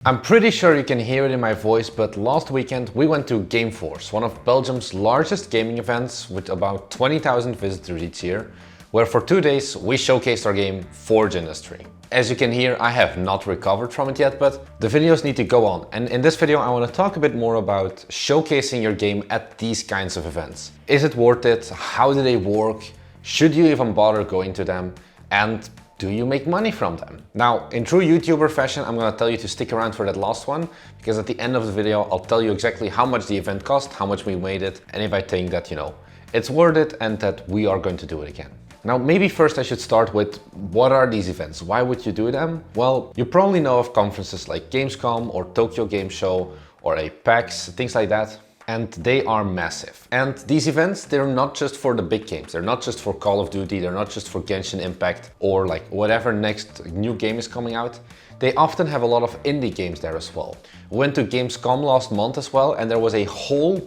I'm pretty sure you can hear it in my voice, but last weekend we went to Gameforce, one of Belgium's largest gaming events with about 20,000 visitors each year, where for 2 days we showcased our game Forge Industry. As you can hear, I have not recovered from it yet, but the videos need to go on. And in this video I want to talk a bit more about showcasing your game at these kinds of events. Is it worth it? How do they work? Should you even bother going to them? And do you make money from them? Now, in true YouTuber fashion, I'm gonna tell you to stick around for that last one, because at the end of the video, I'll tell you exactly how much the event cost, how much we made it, and if I think that, it's worth it and that we are going to do it again. Now, maybe first I should start with, what are these events? Why would you do them? Well, you probably know of conferences like Gamescom or Tokyo Game Show or a PAX, things like that. And they are massive. And these events, they're not just for the big games. They're not just for Call of Duty, they're not just for Genshin Impact or like whatever next new game is coming out. They often have a lot of indie games there as well. We went to Gamescom last month as well, and there was a whole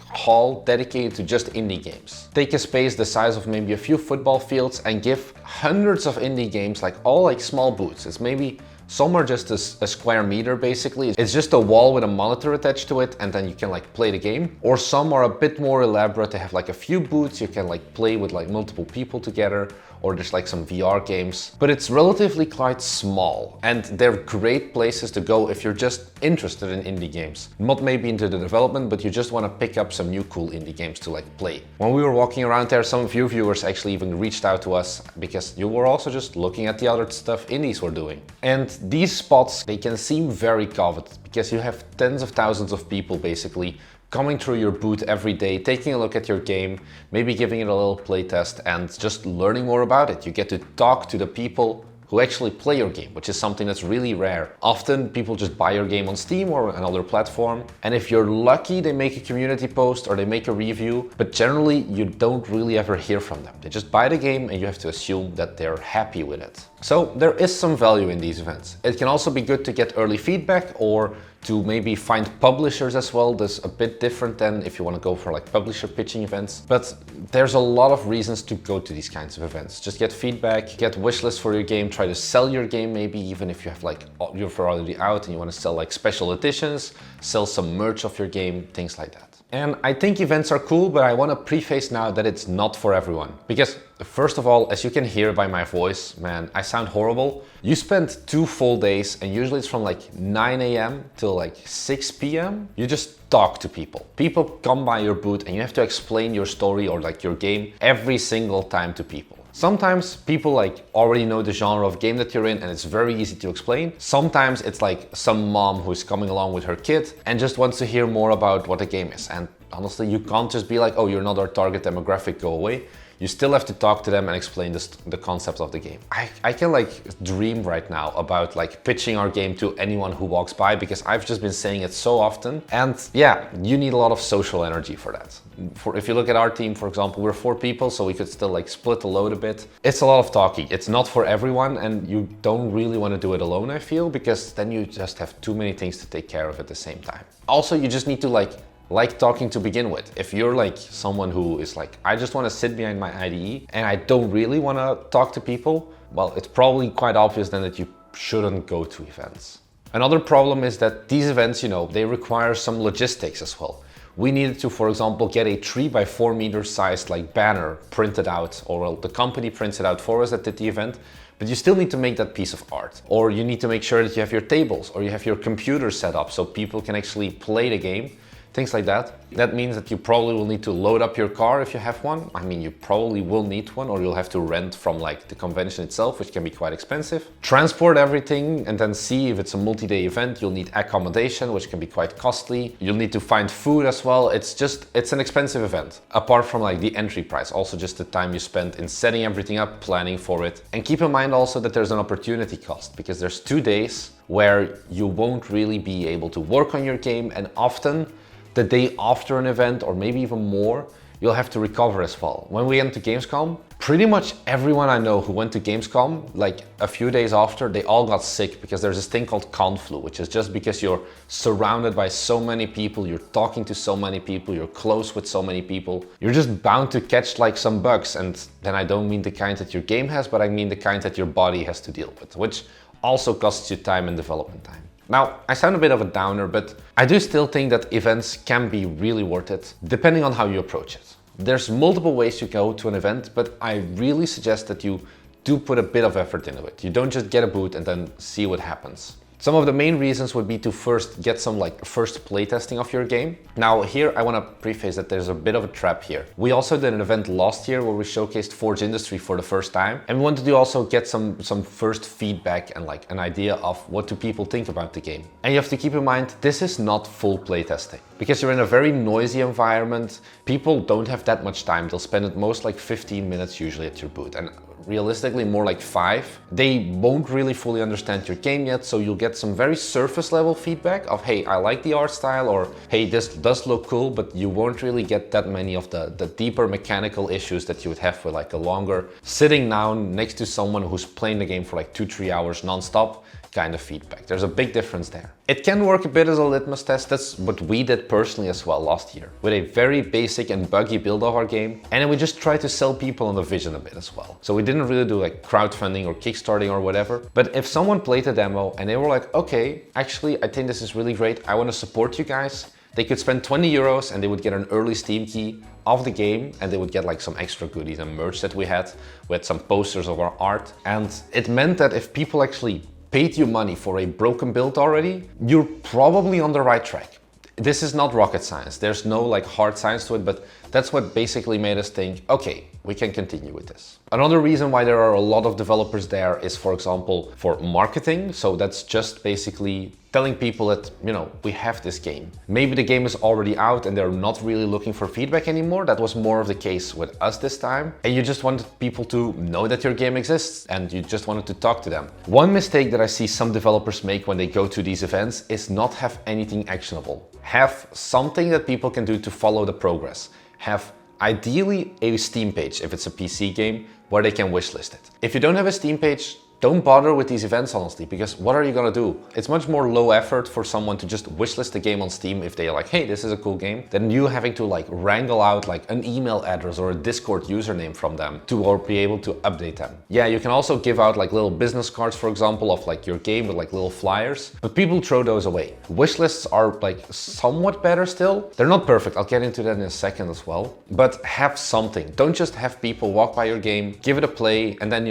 hall dedicated to just indie games. Take a space the size of maybe a few football fields and give hundreds of indie games, all small booths. It's maybe some are just a square meter basically. It's just a wall with a monitor attached to it and then you can play the game. Or some are a bit more elaborate. They have a few booths you can play with multiple people together, or there's some VR games. But it's relatively quite small and they're great places to go if you're just interested in indie games. Not maybe into the development, but you just want to pick up some new cool indie games to play. When we were walking around there, some of you viewers actually even reached out to us because you were also just looking at the other stuff indies were doing. And these spots, they can seem very coveted because you have tens of thousands of people basically coming through your booth every day, taking a look at your game, maybe giving it a little playtest and just learning more about it. You get to talk to the people who actually play your game, which is something that's really rare. Often people just buy your game on Steam or another platform, and if you're lucky they make a community post or they make a review, but generally you don't really ever hear from them. They just buy the game and you have to assume that they're happy with it. So there is some value in these events. It can also be good to get early feedback or to maybe find publishers as well. That's a bit different than if you want to go for publisher pitching events. But there's a lot of reasons to go to these kinds of events. Just get feedback, get wish lists for your game, try to sell your game maybe, even if you have you're already out and you want to sell special editions, sell some merch of your game, things like that. And I think events are cool, but I want to preface now that it's not for everyone. Because first of all, as you can hear by my voice, man, I sound horrible. You spend 2 full days and usually it's from 9 a.m. till 6 p.m. You just talk to people. People come by your booth and you have to explain your story or your game every single time to people. Sometimes people already know the genre of game that you're in and it's very easy to explain. Sometimes it's some mom who's coming along with her kid and just wants to hear more about what the game is. And honestly, you can't just be oh, you're not our target demographic, go away. You still have to talk to them and explain the concepts of the game. I can dream right now about pitching our game to anyone who walks by, because I've just been saying it so often. And yeah, you need a lot of social energy for that. If you look at our team, for example, we're 4 people, so we could still split the load a bit. It's a lot of talking. It's not for everyone and you don't really want to do it alone, I feel, because then you just have too many things to take care of at the same time. Also, you just need to like talking to begin with. If you're someone who is I just want to sit behind my IDE and I don't really want to talk to people, well, it's probably quite obvious then that you shouldn't go to events. Another problem is that these events, they require some logistics as well. We needed to, for example, get a 3x4 meter sized banner printed out, or well, the company prints it out for us that did the event. But you still need to make that piece of art. Or you need to make sure that you have your tables or you have your computer set up so people can actually play the game. Things like that. That means that you probably will need to load up your car if you have one. I mean, you probably will need one, or you'll have to rent from the convention itself, which can be quite expensive. Transport everything and then see if it's a multi-day event. You'll need accommodation, which can be quite costly. You'll need to find food as well. It's an expensive event. Apart from the entry price, also just the time you spend in setting everything up, planning for it. And keep in mind also that there's an opportunity cost, because there's 2 days where you won't really be able to work on your game, and often the day after an event, or maybe even more, you'll have to recover as well. When we went to Gamescom, pretty much everyone I know who went to Gamescom, a few days after, they all got sick, because there's this thing called con flu, which is just because you're surrounded by so many people, you're talking to so many people, you're close with so many people, you're just bound to catch some bugs. And then I don't mean the kind that your game has, but I mean the kind that your body has to deal with, which also costs you time and development time. Now, I sound a bit of a downer, but I do still think that events can be really worth it, depending on how you approach it. There's multiple ways to go to an event, but I really suggest that you do put a bit of effort into it. You don't just get a booth and then see what happens. Some of the main reasons would be to first get some first playtesting of your game. Now here I want to preface that there's a bit of a trap here. We also did an event last year where we showcased Forge Industry for the first time, and we wanted to also get some first feedback and an idea of what do people think about the game. And you have to keep in mind, this is not full playtesting. Because you're in a very noisy environment, people don't have that much time. They'll spend at most 15 minutes usually at your booth, and realistically more like 5. They won't really fully understand your game yet, so you'll get some very surface level feedback of, hey, I like the art style, or hey, this does look cool, but you won't really get that many of the deeper mechanical issues that you would have with a longer sitting down next to someone who's playing the game for 2-3 hours non-stop kind of feedback. There's a big difference there. It can work a bit as a litmus test. That's what we did personally as well last year, with a very basic and buggy build of our game. And then we just tried to sell people on the vision a bit as well. So we didn't really do crowdfunding or kickstarting or whatever. But if someone played the demo and they were like, okay, actually, I think this is really great, I want to support you guys, they could spend 20 euros and they would get an early Steam key of the game, and they would get some extra goodies and merch that we had with some posters of our art. And it meant that if people actually paid you money for a broken build already, you're probably on the right track. This is not rocket science. There's no hard science to it, but that's what basically made us think, okay, we can continue with this. Another reason why there are a lot of developers there is, for example, for marketing. So that's just basically telling people that, we have this game. Maybe the game is already out and they're not really looking for feedback anymore. That was more of the case with us this time. And you just wanted people to know that your game exists and you just wanted to talk to them. One mistake that I see some developers make when they go to these events is not have anything actionable. Have something that people can do to follow the progress. Have ideally a Steam page, if it's a PC game, where they can wishlist it. If you don't have a Steam page, don't bother with these events, honestly, because what are you gonna do? It's much more low effort for someone to just wishlist the game on Steam if they're like, hey, this is a cool game, than you having to wrangle out an email address or a Discord username from them to be able to update them. Yeah, you can also give out little business cards, for example, of your game with little flyers, but people throw those away. Wishlists are somewhat better still. They're not perfect, I'll get into that in a second as well, but have something. Don't just have people walk by your game, give it a play, and then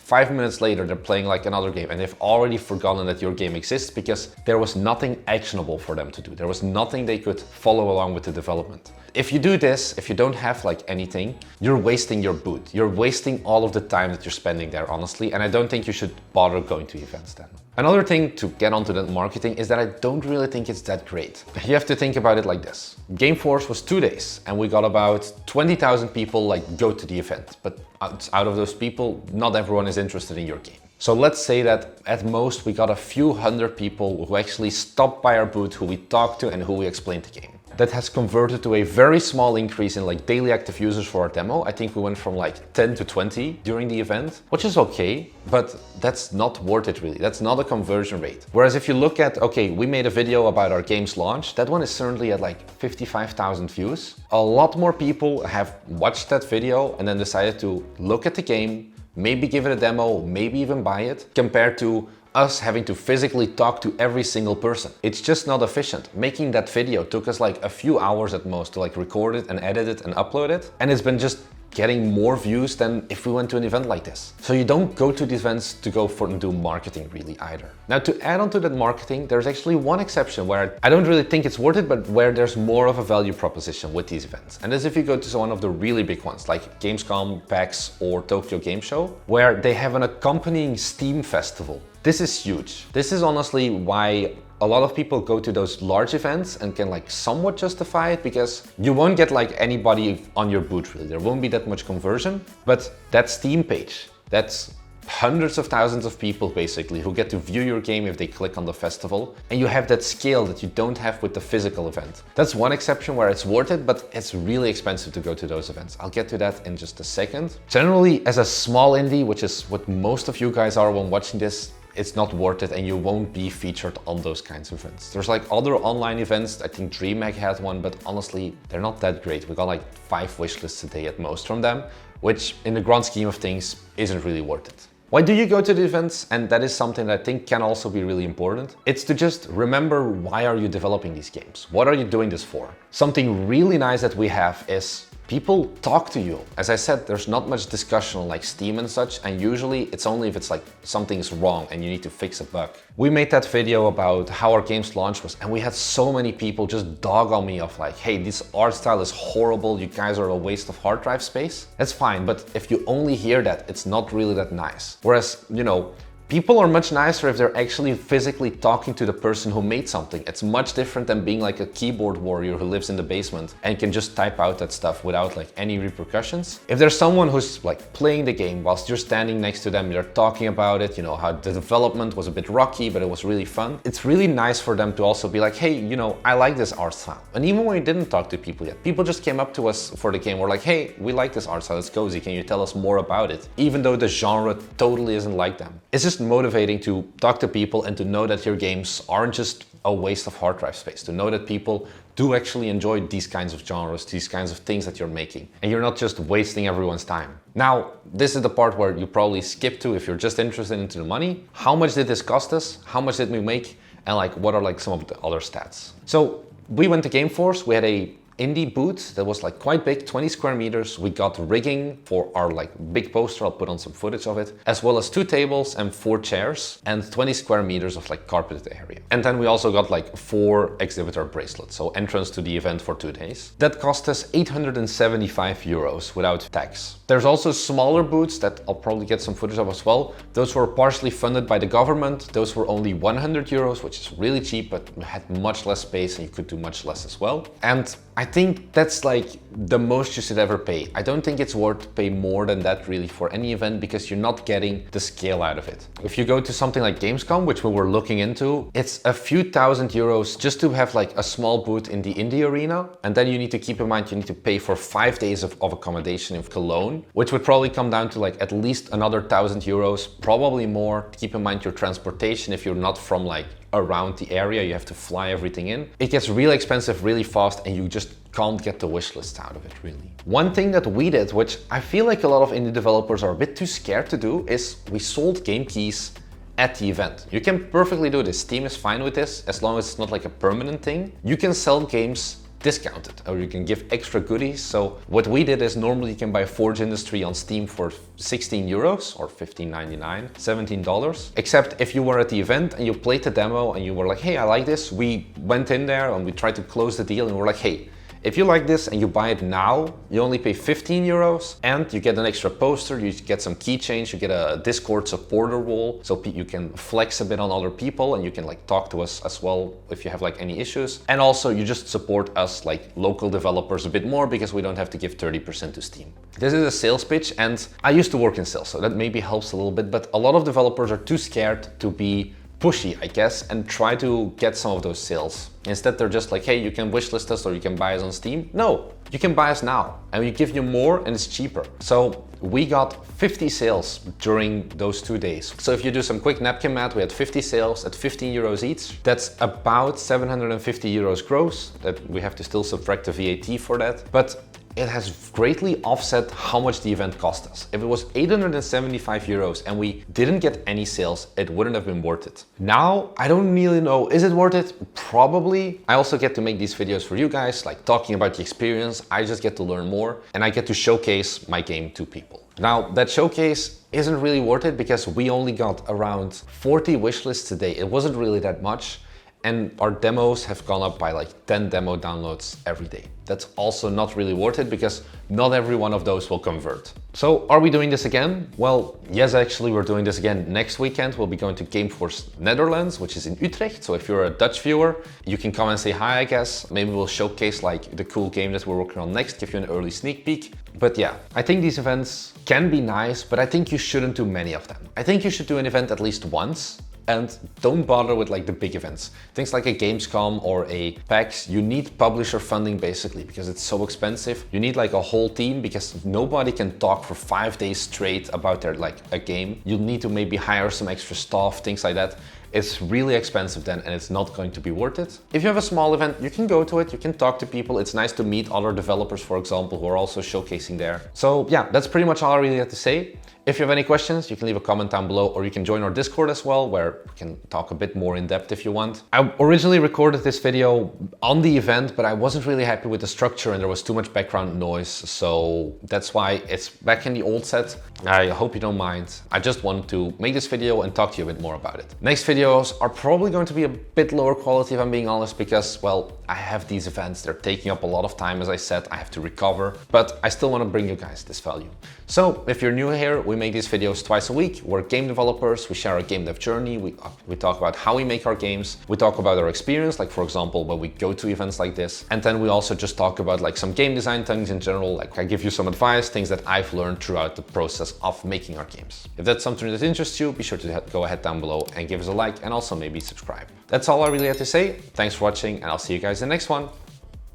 5 minutes later, they're playing another game and they've already forgotten that your game exists because there was nothing actionable for them to do. There was nothing they could follow along with the development. If you do this, if you don't have anything, you're wasting your booth. You're wasting all of the time that you're spending there, honestly, and I don't think you should bother going to events then. Another thing to get onto that marketing is that I don't really think it's that great. You have to think about it like this. Gameforce was 2 days and we got about 20,000 people go to the event, but out of those people, not everyone is interested in your game. So let's say that at most we got a few hundred people who actually stopped by our booth, who we talked to and who we explained the game. That has converted to a very small increase in daily active users for our demo. I think we went from 10 to 20 during the event, which is okay, but that's not worth it really. That's not a conversion rate. Whereas if you look at, okay, we made a video about our game's launch, that one is certainly at 55,000 views. A lot more people have watched that video and then decided to look at the game, maybe give it a demo, maybe even buy it, compared to us having to physically talk to every single person. It's just not efficient. Making that video took us a few hours at most to record it and edit it and upload it. And it's been just getting more views than if we went to an event like this. So you don't go to these events to go for and do marketing really either. Now to add on to that marketing, there's actually one exception where I don't really think it's worth it, but where there's more of a value proposition with these events. And that's if you go to one of the really big ones like Gamescom, PAX or Tokyo Game Show, where they have an accompanying Steam festival. This is huge. This is honestly why a lot of people go to those large events and can somewhat justify it, because you won't get anybody on your booth really. There won't be that much conversion, but that Steam page, that's hundreds of thousands of people basically who get to view your game if they click on the festival, and you have that scale that you don't have with the physical event. That's one exception where it's worth it, but it's really expensive to go to those events. I'll get to that in just a second. Generally, as a small indie, which is what most of you guys are when watching this, it's not worth it and you won't be featured on those kinds of events. There's other online events, I think DreamHack had one, but honestly, they're not that great. We got 5 wishlists a day at most from them, which in the grand scheme of things isn't really worth it. Why do you go to the events? And that is something that I think can also be really important. It's to just remember, why are you developing these games? What are you doing this for? Something really nice that we have is people talk to you. As I said, there's not much discussion on like Steam and such, and usually it's only if it's like something's wrong and you need to fix a bug. We made that video about how our game's launch was, and we had so many people just dog on me of like, hey, this art style is horrible, you guys are a waste of hard drive space. That's fine, but if you only hear that, it's not really that nice. Whereas, you know, people are much nicer if they're actually physically talking to the person who made something. It's much different than being like a keyboard warrior who lives in the basement and can just type out that stuff without like any repercussions. If there's someone who's like playing the game whilst you're standing next to them, you're talking about it, you know, how the development was a bit rocky, but it was really fun. It's really nice for them to also be like, hey, you know, I like this art style. And even when we didn't talk to people yet, people just came up to us for the game. We're like, hey, we like this art style, it's cozy. Can you tell us more about it? Even though the genre totally isn't like them. It's just motivating to talk to people and to know that your games aren't just a waste of hard drive space, to know that people do actually enjoy these kinds of genres, these kinds of things that you're making, and you're not just wasting everyone's time. Now, this is the part where you probably skip to if you're just interested into the money. How much did this cost us? How much did we make? And like, what are like some of the other stats? So we went to Gameforce, we had a indie booth that was like quite big, 20 square meters. We got rigging for our like big poster, I'll put on some footage of it, as well as 2 tables and 4 chairs and 20 square meters of like carpeted area. And then we also got like 4 exhibitor bracelets, so entrance to the event for 2 days. That cost us 875 euros without tax. There's also smaller booths that I'll probably get some footage of as well. Those were partially funded by the government. Those were only 100 euros, which is really cheap, but had much less space and you could do much less as well. And I think that's like the most you should ever pay. I don't think it's worth to pay more than that really for any event, because you're not getting the scale out of it. If you go to something like Gamescom, which we were looking into, it's a few thousand euros just to have like a small booth in the indie arena. And then you need to keep in mind you need to pay for 5 days of accommodation in Cologne, which would probably come down to like at least another 1,000 euros, probably more. Keep in mind your transportation if you're not from like around the area, you have to fly everything in. It gets really expensive really fast and you just can't get the wish list out of it really. One thing that we did, which I feel like a lot of indie developers are a bit too scared to do, is we sold game keys at the event. You can perfectly do this. Steam is fine with this as long as it's not like a permanent thing. You can sell games discounted, or you can give extra goodies. So what we did is normally you can buy Forge Industry on Steam for 16 euros or 15.99, $17. Except if you were at the event and you played the demo and you were like, hey, I like this. We went in there and we tried to close the deal and we're like, hey, if you like this and you buy it now, you only pay 15 euros and you get an extra poster, you get some keychains, you get a Discord supporter wall so you can flex a bit on other people and you can like talk to us as well if you have like any issues. And also you just support us like local developers a bit more because we don't have to give 30% to Steam. This is a sales pitch and I used to work in sales, so that maybe helps a little bit, but a lot of developers are too scared to be pushy, I guess, and try to get some of those sales. Instead, they're just like, hey, you can wishlist us or you can buy us on Steam. No, you can buy us now and we give you more and it's cheaper. So we got 50 sales during those 2 days. So if you do some quick napkin math, we had 50 sales at 15 euros each. That's about 750 euros gross. That we have to still subtract the VAT for that. But it has greatly offset how much the event cost us. If it was 875 euros and we didn't get any sales, it wouldn't have been worth it. Now, I don't really know, is it worth it? Probably. I also get to make these videos for you guys, like talking about the experience. I just get to learn more and I get to showcase my game to people. Now, that showcase isn't really worth it because we only got around 40 wishlists today. It wasn't really that much. And our demos have gone up by like 10 demo downloads every day. That's also not really worth it because not every one of those will convert. So are we doing this again? Well, yes, actually we're doing this again next weekend. We'll be going to Gameforce Netherlands, which is in Utrecht. So if you're a Dutch viewer, you can come and say hi, I guess. Maybe we'll showcase like the cool game that we're working on next, give you an early sneak peek. But yeah, I think these events can be nice, but I think you shouldn't do many of them. I think you should do an event at least once. And don't bother with like the big events. Things like a Gamescom or a PAX, you need publisher funding basically because it's so expensive. You need like a whole team because nobody can talk for 5 days straight about their like a game. You'll need to maybe hire some extra staff, things like that. It's really expensive then and it's not going to be worth it. If you have a small event, you can go to it, you can talk to people. It's nice to meet other developers, for example, who are also showcasing there. So yeah, that's pretty much all I really have to say. If you have any questions, you can leave a comment down below, or you can join our Discord as well, where we can talk a bit more in depth if you want. I originally recorded this video on the event, but I wasn't really happy with the structure and there was too much background noise, so that's why it's back in the old set. I hope you don't mind. I just wanted to make this video and talk to you a bit more about it. Next videos are probably going to be a bit lower quality, if I'm being honest, because, well, I have these events, they're taking up a lot of time, as I said, I have to recover, but I still want to bring you guys this value. So if you're new here, we make these videos twice a week. We're game developers, we share our game dev journey, we talk about how we make our games, we talk about our experience, like for example, when we go to events like this, and then we also just talk about like some game design things in general, like I give you some advice, things that I've learned throughout the process of making our games. If that's something that interests you, be sure to go ahead down below and give us a like and also maybe subscribe. That's all I really had to say. Thanks for watching and I'll see you guys in the next one.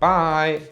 Bye!